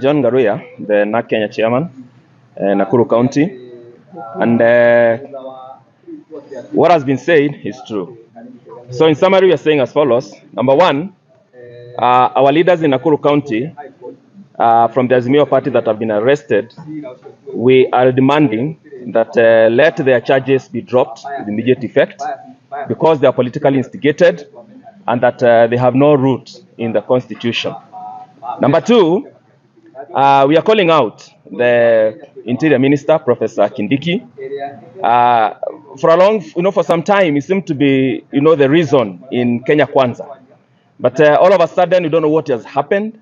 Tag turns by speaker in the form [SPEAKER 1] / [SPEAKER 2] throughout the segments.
[SPEAKER 1] John Garuya, the NAK Kenya chairman, Nakuru County, and what has been said is true. So in summary, we are saying as follows. Number one, our leaders in Nakuru County from the Azimio party that have been arrested, we are demanding that let their charges be dropped with immediate effect because they are politically instigated and that they have no root in the constitution. Number two, we are calling out the Interior Minister, Professor Kindiki. For some time, he seemed to be, the reason in Kenya Kwanza. But all of a sudden, we don't know what has happened.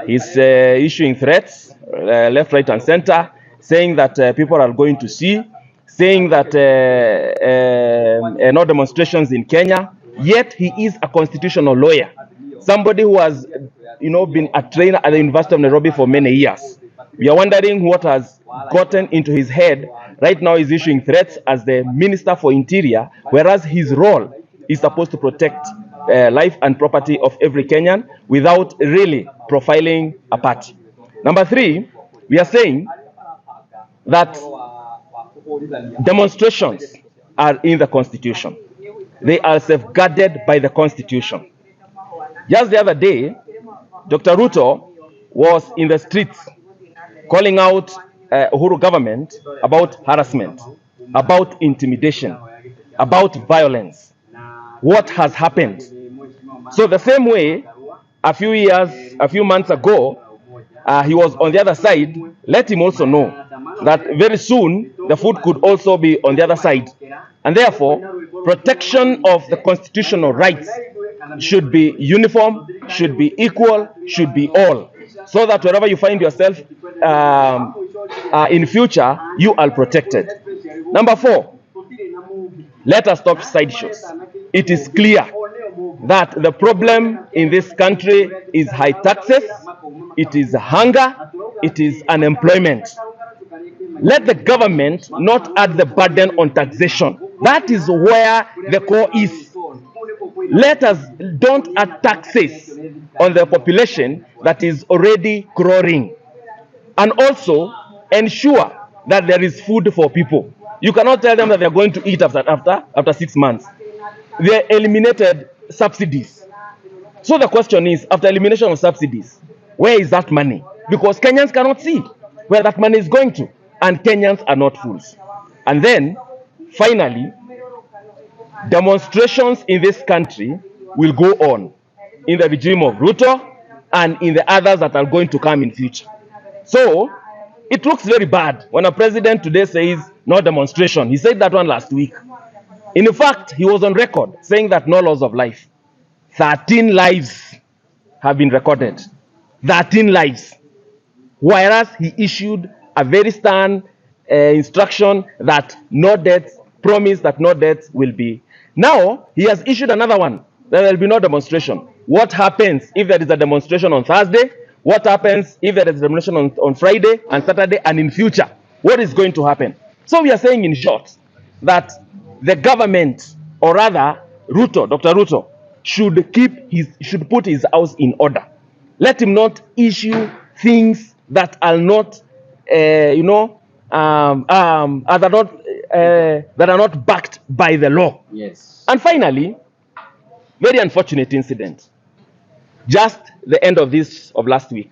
[SPEAKER 1] He's issuing threats, left, right, and center, saying that people are going to see, saying that no demonstrations in Kenya. Yet he is a constitutional lawyer, somebody who has, been a trainer at the University of Nairobi for many years. We are wondering what has gotten into his head. Right now, he's issuing threats as the Minister for Interior, whereas his role is supposed to protect life and property of every Kenyan without really profiling a party. Number three, we are saying that demonstrations are in the Constitution. They are safeguarded by the Constitution. Just the other day, Dr. Ruto was in the streets calling out Uhuru government about harassment, about intimidation, about violence. What has happened? So the same way, a few months ago, he was on the other side. Let him also know that very soon the food could also be on the other side. And therefore, protection of the constitutional rights should be uniform, should be equal, should be all. So that wherever you find yourself in future, you are protected. Number four, let us stop sideshows. It is clear that the problem in this country is high taxes, it is hunger, it is unemployment. Let the government not add the burden on taxation. That is where the core is. Let us don't add taxes on the population that is already growing. And also ensure that there is food for people. You cannot tell them that they're going to eat after 6 months. They eliminated subsidies. So the question is, after elimination of subsidies, where is that money? Because Kenyans cannot see where that money is going to. And Kenyans are not fools. And then, finally, demonstrations in this country will go on in the regime of Ruto and in the others that are going to come in future. So, it looks very bad when a president today says no demonstration. He said that one last week. In fact, he was on record saying that no loss of life. 13 lives have been recorded. 13 lives. Whereas he issued a very stern instruction that no deaths, promise that no deaths will be. Now, he has issued another one. There will be no demonstration. What happens if there is a demonstration on Thursday? What happens if there is a demonstration on Friday and Saturday and in future? What is going to happen? So we are saying in short that the government, or rather Ruto, Dr. Ruto, should put his house in order. Let him not issue things that are not, that are not backed by the law.
[SPEAKER 2] Yes.
[SPEAKER 1] And finally, very unfortunate incident. Just the end of last week,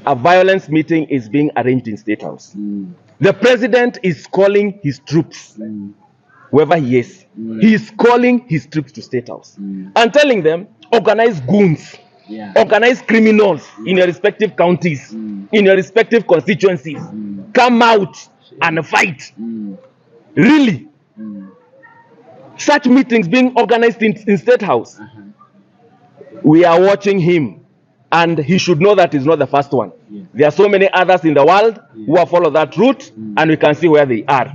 [SPEAKER 1] a violence meeting is being arranged in State House. The president is calling his troops, wherever he is. He is calling his troops to State House and telling them, organize goons, organize criminals in your respective counties, in your respective constituencies. Come out and fight. Really? Such meetings being organized in State House. We are watching him, and he should know that he's not the first one. There are so many others in the world who have followed that route, and we can see where they are.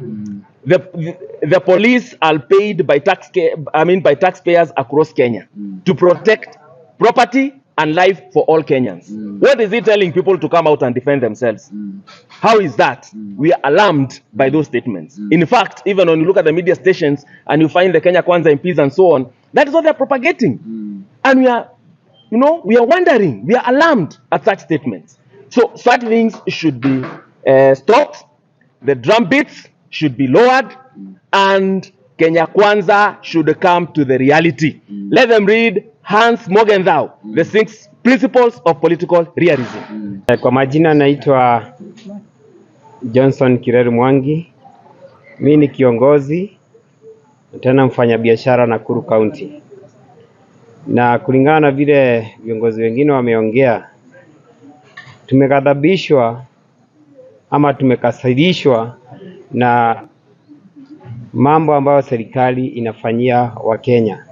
[SPEAKER 1] The police are paid by taxpayers across Kenya to protect property and life for all Kenyans. What is he telling people to come out and defend themselves? How is that? We are alarmed by those statements. In fact, even when you look at the media stations and you find the Kenya Kwanza MPs and so on, that is what they're propagating. And we are we are wondering, we are alarmed at such statements. So such things should be stopped. The drum beats should be lowered, and Kenya Kwanza should come to the reality. Let them read Hans Morgenthau, the 6 principles of political realism.
[SPEAKER 2] Kwa majina naitwa Johnson Kireru Mwangi. Mimi ni kiongozi tena mfanyabiashara Nakuru County. Na kulingana na vile viongozi wengine wameongea, tumekadhabishwa ama tumekasirishwa na mambo ambayo serikali inafanyia Wakenya.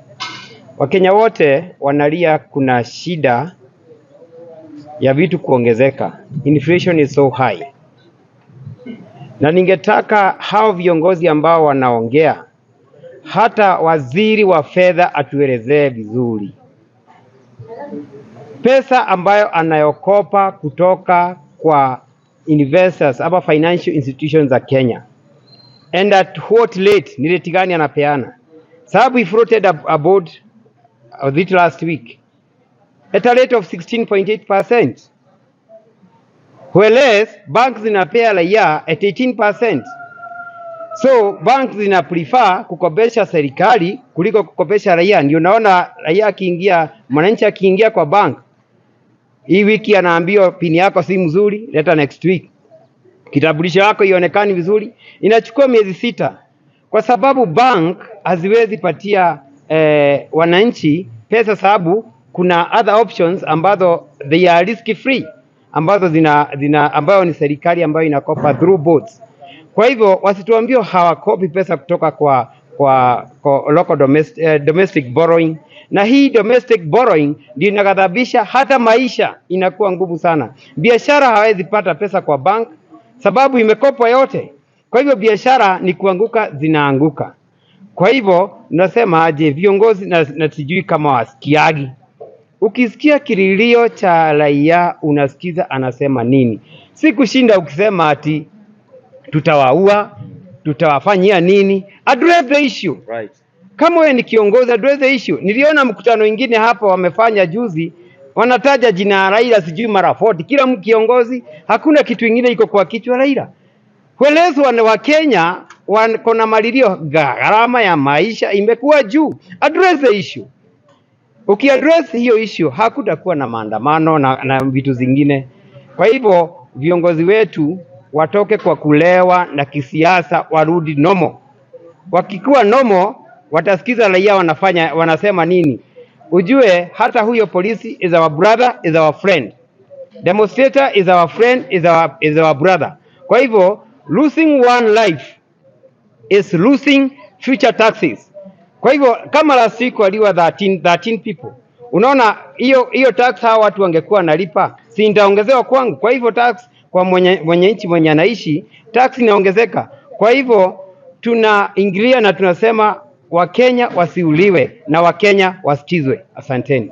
[SPEAKER 2] Wakenya wote wanalia kuna shida ya vitu kuongezeka. Inflation is so high. Na ningetaka hao viongozi ambao wanaongea, hata waziri wa fedha atuelezee vizuri. Pesa ambayo anayokopa kutoka kwa investors ama financial institutions za Kenya, and at what rate, ni rate gani anapeana? Sababu he floated a board of it last week at a rate of 16.8%. Whereas banks zinapea raia at 18%. So banks zina prefer kukopesha serikali kuliko kukopesha raia. Ndio naona raia akiingia, mwananchi akiingia kwa bank, hii wiki anaambiwa pini yako si mzuri, leta next week. Kitambulisho yako ionekani vizuri, inachukua miezi 6. Kwa sababu bank haziwezi patia wananchi pesa, sababu kuna other options ambazo they are risk free, ambazo ambayo ni serikali ambayo inakopa through boards. Kwa hivyo wasituambie hawakopi pesa kutoka kwa local domestic borrowing. Na hii domestic borrowing ndio inaghadhabisha, hata maisha inakuwa ngumu sana. Biashara hawezi pata pesa kwa bank sababu imekopwa yote. Kwa hivyo biashara ni kuanguka, zinaanguka. Kwa hivyo nasema aje viongozi, na sijui kama wasikiagi. Ukisikia kililio cha raia unasikiza anasema nini? Si kushinda ukisema ati tutawaua, tutawafanyia nini. Address the issue.
[SPEAKER 1] Right.
[SPEAKER 2] Kama wewe ni kiongozi, address the issue. Niliona mkutano mwingine hapa wamefanya juzi, wanataja jina Raila sijui mara 40. Kila kiongozi, hakuna kitu kingine iko kwa kichwa Raila. Welezo wa Kenya wako na malilio, gharama ya maisha imekuwa juu. Address the issue. Ukiaddress hiyo issue, hakutakuwa na maandamano na vitu zingine. Kwa hivyo viongozi wetu watoke kwa kulewa na kisiasa, warudi nomo. Wakikuwa nomo, watasikiza raia wanasema nini. Ujue hata huyo polisi is our brother, is our friend. Demonstrator is our friend, is our brother. Kwa hivyo losing one life is losing future taxes. Kwa hivyo kama last week waliwa 13 people, unaona hiyo tax hawa watu wangekuwa nalipa, si itaongezewa kwangu. Kwa hivyo tax kwa mwenye nchi mwenye anaishi, tax inaongezeka. Kwa hivyo tunaingilia na tunasema Wakenya wasiuliwe na Wakenya wasikizwe. Asanteni.